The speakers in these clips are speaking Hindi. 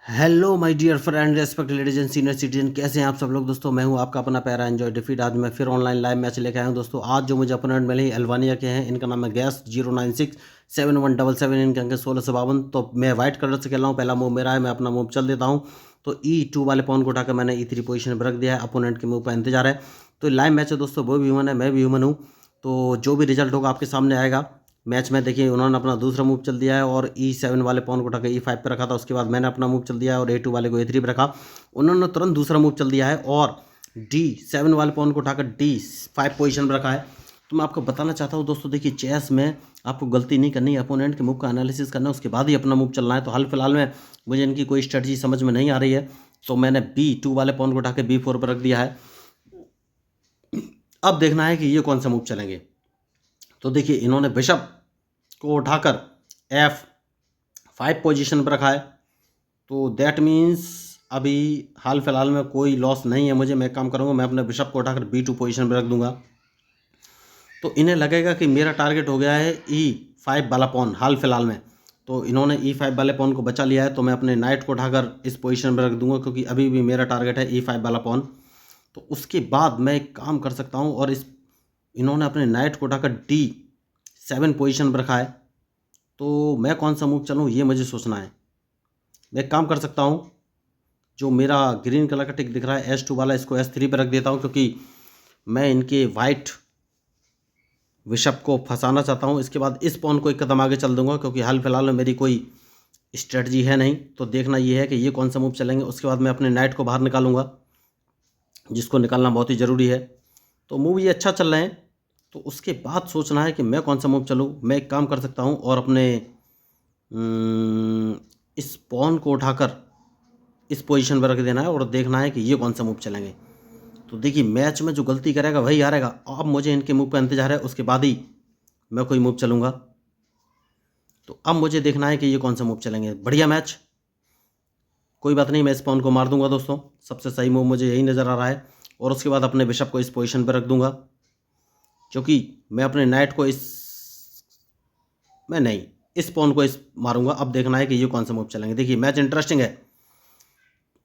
Hello my dear friend respect ladies and senior citizen, कैसे हैं आप सब लोग। दोस्तों मैं हूं आपका अपना प्यारा एंजॉय डिफीट। आज मैं फिर ऑनलाइन लाइव मैच लेकर आया हूं दोस्तों। आज जो मुझे अपोनेंट मिले अल्बानिया के हैं, इनका नाम है गैस 0967177, इनके अंक 1652। तो मैं वाइट कलर से खेल रहा हूँ। पहला मूव मेरा है, मैं अपना मूव चल देता हूँ। तो E2 वाले पॉन को उठाकर मैंने E3 पोजीशन पर रख दिया है। अपोनेंट के मूव का इंतजार है। तो लाइव मैच है दोस्तों, वो भी ह्यूमन है, मैं भी ह्यूमन हूँ। तो जो भी रिजल्ट होगा आपके सामने आएगा। मैच में देखिए उन्होंने अपना दूसरा मूव चल दिया है और E7 वाले पॉन को उठाकर E5 पे रखा था। उसके बाद मैंने अपना मूव चल दिया है और A2 वाले को A3 पे रखा। उन्होंने तुरंत दूसरा मूव चल दिया है और D7 वाले पॉन को उठाकर D5 पोजीशन पर रखा है। तो मैं आपको बताना चाहता हूँ दोस्तों, देखिए चेस में आपको गलती नहीं करनी है, अपोनेंट के मूव का एनालिसिस करना है, उसके बाद ही अपना मूव चलना है। तो हाल फिलहाल में मुझे इनकी कोई स्ट्रेटजी समझ में नहीं आ रही है, तो मैंने B2 वाले पॉन को उठाकर B4 पर रख दिया है। अब देखना है कि ये कौन सा मूव चलेंगे। तो देखिए इन्होंने बिशप को उठाकर F5 पोजीशन पर रखा है। तो दैट मीन्स अभी हाल फिलहाल में कोई लॉस नहीं है मुझे। मैं काम करूँगा, मैं अपने बिशप को उठाकर B2 पोजीशन पर रख दूंगा। तो इन्हें लगेगा कि मेरा टारगेट हो गया है E5 वाला पॉन हाल फिलहाल में। तो इन्होंने E5 वाले पॉन को बचा लिया है। तो मैं अपने नाइट को उठाकर इस पोजीशन पर रख दूंगा, क्योंकि अभी भी मेरा टारगेट है E5 वाला पॉन। तो उसके बाद मैं एक काम कर सकता हूँ, और इन्होंने अपने नाइट को उठाकर D7 पोजीशन पर रखा है। तो मैं कौन सा मूव चलूँ ये मुझे सोचना है। मैं एक काम कर सकता हूँ, जो मेरा ग्रीन कलर का टिक दिख रहा है S2 वाला, इसको S3 पर रख देता हूँ, क्योंकि मैं इनके वाइट बिशप को फंसाना चाहता हूँ। इसके बाद इस पॉन को एक कदम आगे चल दूंगा, क्योंकि हाल फिलहाल में मेरी कोई स्ट्रेटजी है नहीं। तो देखना ये है कि ये कौन सा मूव चलेंगे। उसके बाद मैं अपने नाइट को बाहर निकालूंगा, जिसको निकालना बहुत ही ज़रूरी है। तो मूव ये अच्छा चल रहे हैं। तो उसके बाद सोचना है कि मैं कौन सा मूव चलूँ। मैं एक काम कर सकता हूँ और अपने इस पॉन को उठाकर इस पोजीशन पर रख देना है और देखना है कि ये कौन सा मूव चलेंगे। तो देखिए मैच में जो गलती करेगा वही हारेगा। अब मुझे इनके मूव का इंतजार है, उसके बाद ही मैं कोई मूव चलूँगा। तो अब मुझे देखना है कि ये कौन सा मूव चलेंगे। बढ़िया मैच, कोई बात नहीं, मैं इस पॉन को मार दूंगा दोस्तों। सबसे सही मूव मुझे यही नज़र आ रहा है। और उसके बाद अपने बिशप को इस पोजीशन पर रख दूंगा, क्योंकि मैं अपने नाइट को मैं नहीं, इस पॉन को इस मारूंगा। अब देखना है कि ये कौन सा मूव चलेंगे। देखिए मैच इंटरेस्टिंग है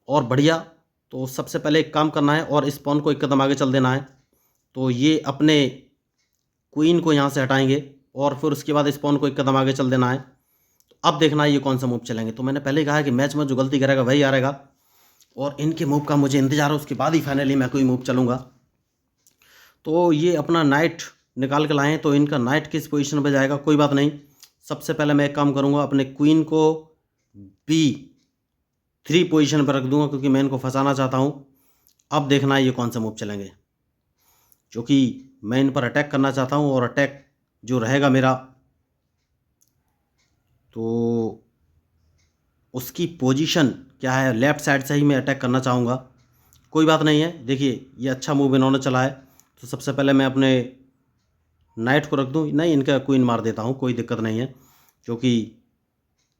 और बढ़िया। तो सबसे पहले एक काम करना है और इस पॉन को एक कदम आगे चल देना है। तो ये अपने क्वीन को यहाँ से हटाएंगे और फिर उसके बाद इस पॉन को एक कदम आगे चल देना है। तो अब देखना है ये कौन सा मूव चलेंगे। तो मैंने पहले ही कहा है कि मैच में जो गलती करेगा वही हारेगा, और इनके मूव का मुझे इंतजार है, उसके बाद ही फाइनली मैं कोई मूव चलूँगा। तो ये अपना नाइट निकाल के लाएँ, तो इनका नाइट किस पोजीशन पर जाएगा कोई बात नहीं। सबसे पहले मैं एक काम करूँगा, अपने क्वीन को B3 पोजीशन पर रख दूंगा, क्योंकि मैं इनको फंसाना चाहता हूँ। अब देखना है ये कौन सा मूव चलेंगे, क्योंकि मैं इन पर अटैक करना चाहता हूँ, और अटैक जो रहेगा मेरा, तो उसकी पोजीशन क्या है, लेफ़्ट साइड से ही मैं अटैक करना चाहूँगा। कोई बात नहीं है। देखिए ये अच्छा मूव इन्होंने चला है। तो सबसे पहले मैं अपने नाइट को रख दूँ, नहीं इनका क्वीन मार देता हूँ, कोई दिक्कत नहीं है। क्योंकि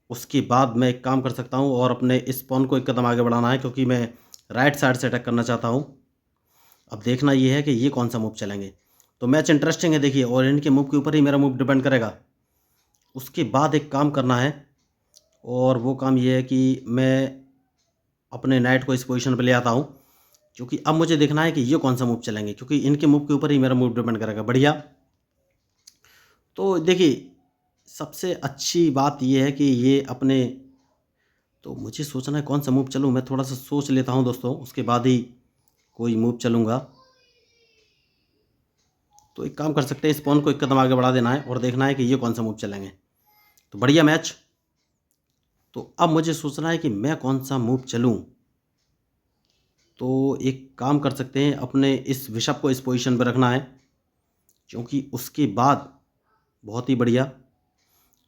उसके बाद मैं एक काम कर सकता हूँ और अपने इस पॉन को एक कदम आगे बढ़ाना है, क्योंकि मैं राइट साइड से अटैक करना चाहता हूँ। अब देखना ये है कि ये कौन सा मूव चलेंगे। तो मैच इंटरेस्टिंग है देखिए, और इनके मूव के ऊपर ही मेरा मूव डिपेंड करेगा। उसके बाद एक काम करना है, और वो काम ये है कि मैं अपने नाइट को इस पोजीशन पर ले आता हूँ, क्योंकि अब मुझे देखना है कि ये कौन सा मूव चलेंगे, क्योंकि इनके मूव के ऊपर ही मेरा मूव डिपेंड करेगा। बढ़िया। तो देखिए सबसे अच्छी बात ये है कि ये अपने, तो मुझे सोचना है कौन सा मूव चलूँ। मैं थोड़ा सा सोच लेता हूँ दोस्तों, उसके बाद ही कोई मूव चलूँगा। तो एक काम कर सकते हैं, इस पॉन को एक कदम आगे बढ़ा देना है और देखना है कि ये कौन सा मूव चलेंगे। तो बढ़िया मैच। तो अब मुझे सोचना है कि मैं कौन सा मूव चलूँ। तो एक काम कर सकते हैं, अपने इस बिशप को इस पोजीशन पर रखना है, क्योंकि उसके बाद बहुत ही बढ़िया।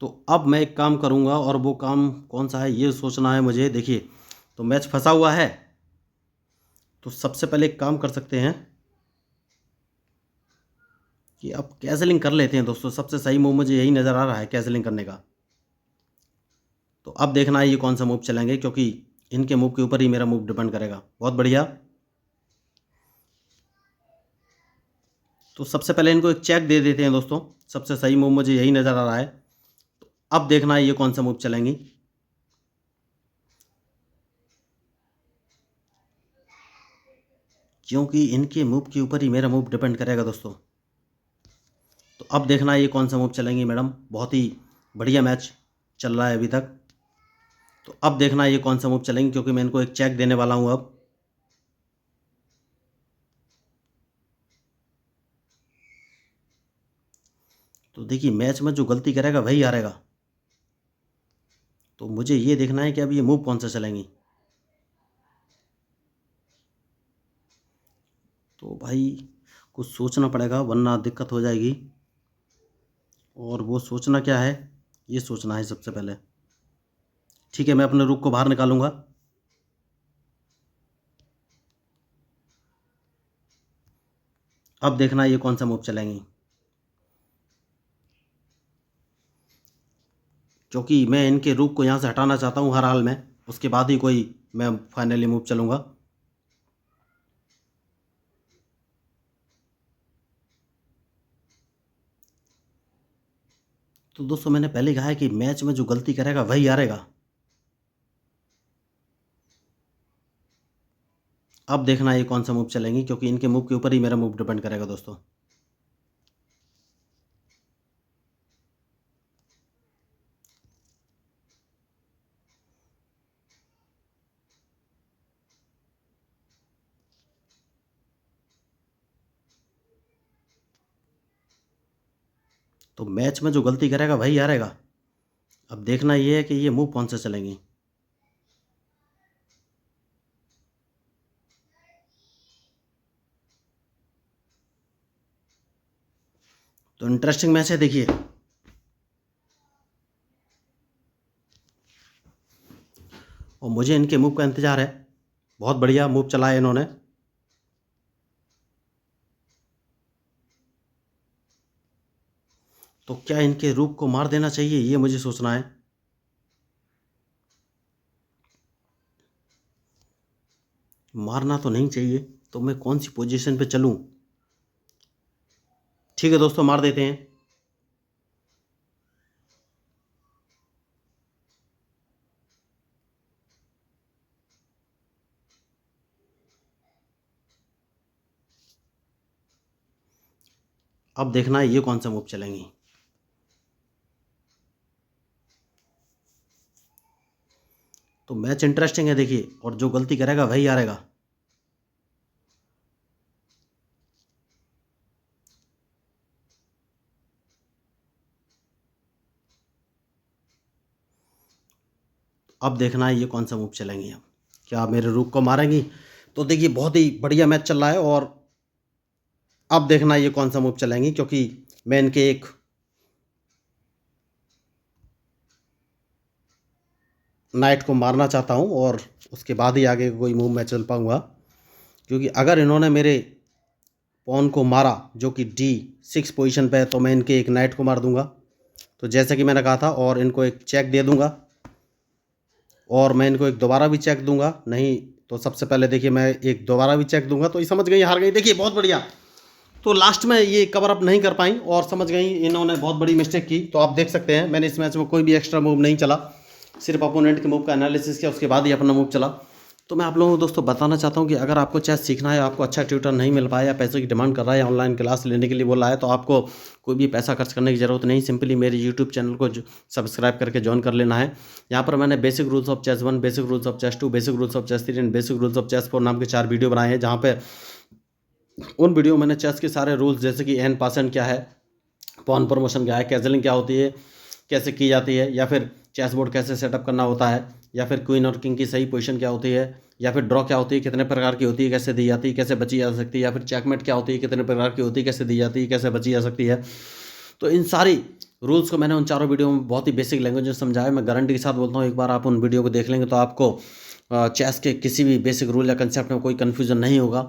तो अब मैं एक काम करूँगा, और वो काम कौन सा है ये सोचना है मुझे। देखिए तो मैच फंसा हुआ है। तो सबसे पहले एक काम कर सकते हैं कि अब कैसलिंग कर लेते हैं दोस्तों। सबसे सही मूव मुझे यही नज़र आ रहा है, कैसलिंग करने का। तो अब देखना है ये कौन सा मूव चलेंगे, क्योंकि इनके मूव के ऊपर ही मेरा मूव डिपेंड करेगा। बहुत बढ़िया। तो सबसे पहले इनको एक चेक दे देते हैं दोस्तों। सबसे सही मूव मुझे यही नज़र आ रहा है। तो अब देखना है ये कौन सा मूव चलेंगी। क्योंकि इनके मूव के ऊपर ही मेरा मूव डिपेंड करेगा दोस्तों। तो अब देखना ये कौन सा मूव चलेंगी मैडम। बहुत ही बढ़िया मैच चल रहा है अभी तक। तो अब देखना ये कौन सा मूव चलेंगे, क्योंकि मैं इनको एक चेक देने वाला हूँ अब। तो देखिए मैच में जो गलती करेगा वही हारेगा। तो मुझे ये देखना है कि अब ये मूव कौन सा चलेंगी। तो भाई कुछ सोचना पड़ेगा वरना दिक्कत हो जाएगी। और वो सोचना क्या है, ये सोचना है सबसे पहले। ठीक है, मैं अपने रुक को बाहर निकालूंगा। अब देखना ये कौन सा मूव चलेंगी, क्योंकि मैं इनके रुक को यहाँ से हटाना चाहता हूँ हर हाल में। उसके बाद ही कोई मैं फाइनली मूव चलूँगा। तो दोस्तों मैंने पहले कहा है कि मैच में जो गलती करेगा वही हारेगा। अब देखना ये कौन सा मूव चलेंगी, क्योंकि इनके मूव के ऊपर ही मेरा मूव डिपेंड करेगा दोस्तों। तो मैच में जो गलती करेगा वही हारेगा। अब देखना ये है कि ये मूव कौन सा चलेंगी। तो इंटरेस्टिंग मैच है देखिए। और मुझे इनके मूव का इंतज़ार है। बहुत बढ़िया मूव चला है इन्होंने। तो क्या इनके रूप को मार देना चाहिए, ये मुझे सोचना है। मारना तो नहीं चाहिए, तो मैं कौन सी पोजीशन पे चलूं। ठीक है दोस्तों, मार देते हैं। अब देखना है ये कौन सा मूव चलेंगी। तो मैच इंटरेस्टिंग है देखिए, और जो गलती करेगा वही हारेगा। अब देखना है ये कौन सा मूव चलेंगी। अब क्या मेरे रूक को मारेंगी। तो देखिए बहुत ही बढ़िया मैच चल रहा है। और अब देखना ये कौन सा मूव चलेंगी, क्योंकि मैं इनके एक नाइट को मारना चाहता हूं, और उसके बाद ही आगे कोई मूव मैं चल पाऊंगा। क्योंकि अगर इन्होंने मेरे पॉन को मारा जो कि D6 पोजीशन पे है, तो मैं इनके एक नाइट को मार दूंगा। तो जैसे कि मैंने कहा था, और इनको एक चेक दे दूंगा। और मैं इनको एक दोबारा भी चेक दूंगा। नहीं तो सबसे पहले देखिए मैं एक दोबारा भी चेक दूंगा। तो ये समझ गई हार गई। देखिए बहुत बढ़िया। तो लास्ट में ये कवर अप नहीं कर पाई और समझ गई इन्होंने बहुत बड़ी मिस्टेक की। तो आप देख सकते हैं मैंने इस मैच में कोई भी एक्स्ट्रा मूव नहीं चला, सिर्फ अपोनेंट के मूव का एनालिसिस किया, उसके बाद ही अपना मूव चला। तो मैं आप लोगों को दोस्तों बताना चाहता हूं कि अगर आपको चेस सीखना है, आपको अच्छा ट्यूटर नहीं मिल पाया, या पैसे की डिमांड कर रहा है, ऑनलाइन क्लास लेने के लिए बोल रहा है, तो आपको कोई भी पैसा खर्च करने की ज़रूरत नहीं। सिंपली मेरे यूट्यूब चैनल को सब्सक्राइब करके ज्वाइन कर लेना है। यहाँ पर मैंने basic rules of chess 1, basic rules of chess 2, basic rules of chess 3 and basic rules of chess 4 नाम के 4 वीडियो बनाए हैं। जहाँ पे उन वीडियो मैंने चेस के सारे रूल्स, जैसे कि एन पासेंट क्या है, पॉन प्रमोशन क्या है, कैजलिंग क्या होती है, कैसे की जाती है, या फिर चेस बोर्ड कैसे सेटअप करना होता है, या फिर क्वीन और किंग की सही पोजीशन क्या होती है, या फिर ड्रॉ क्या होती है, कितने प्रकार की होती है, कैसे दी जाती है, कैसे बची जा सकती है, या फिर चेकमेट क्या होती है, कितने प्रकार की होती है, कैसे दी जाती है, कैसे बची जा सकती है। तो इन सारी रूल्स को मैंने उन चारों वीडियो में बहुत ही बेसिक लैंग्वेज में समझाया। मैं गारंटी के साथ बोलता हूँ, एक बार आप उन वीडियो को देख लेंगे तो आपको चेस के किसी भी बेसिक रूल या कंसेप्ट में कोई कन्फ्यूजन नहीं होगा।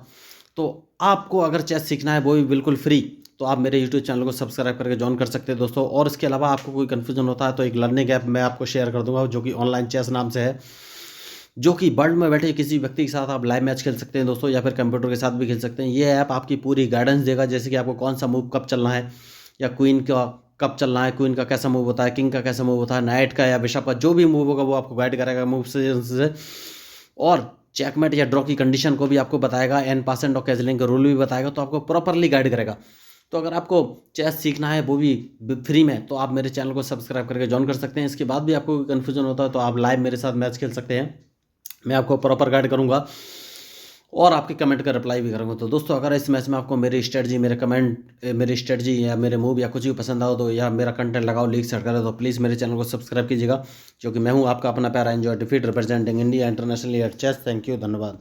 तो आपको अगर चेस सीखना है वो भी बिल्कुल फ्री, तो आप मेरे यूट्यूब चैनल को सब्सक्राइब करके ज्वाइन कर सकते हैं दोस्तों। और इसके अलावा आपको कोई कन्फ्यूजन होता है तो एक लर्निंग ऐप मैं आपको शेयर कर दूंगा, जो कि ऑनलाइन चेस नाम से है, जो कि वर्ल्ड में बैठे किसी व्यक्ति के साथ आप लाइव मैच खेल सकते हैं दोस्तों, या फिर कंप्यूटर के साथ भी खेल सकते हैं। ये ऐप आपकी पूरी गाइडेंस देगा, जैसे कि आपको कौन सा मूव कब चलना है, या क्वीन का कब चलना है, क्वीन का कैसा मूव होता है, किंग का कैसा मूव होता है, नाइट का या बिशप का, जो भी मूव होगा वो आपको गाइड करेगा मूव से। और चेकमेट या ड्रॉ की कंडीशन को भी आपको बताएगा, n% और कैजलिंग का रूल भी बताएगा, तो आपको प्रॉपरली गाइड करेगा। तो अगर आपको चेस सीखना है वो भी फ्री में, तो आप मेरे चैनल को सब्सक्राइब करके ज्वाइन कर सकते हैं। इसके बाद भी आपको कन्फ्यूजन होता है तो आप लाइव मेरे साथ मैच खेल सकते हैं, मैं आपको प्रॉपर गाइड करूँगा और आपके कमेंट का रिप्लाई भी करूँगा। तो दोस्तों अगर इस मैच में आपको मेरी स्ट्रेटजी, मेरे कमेंट, मेरी स्ट्रेटजी या मेरे मूव या कुछ भी पसंद आओ तो, या मेरा कंटेंट लगाओ, लीक सेट करो, तो प्लीज़ मेरे चैनल को सब्सक्राइब कीजिएगा, क्योंकि मैं हूँ आपका अपना प्यारा enjoy defeat representing India internationally at chess. Thank you, धन्यवाद।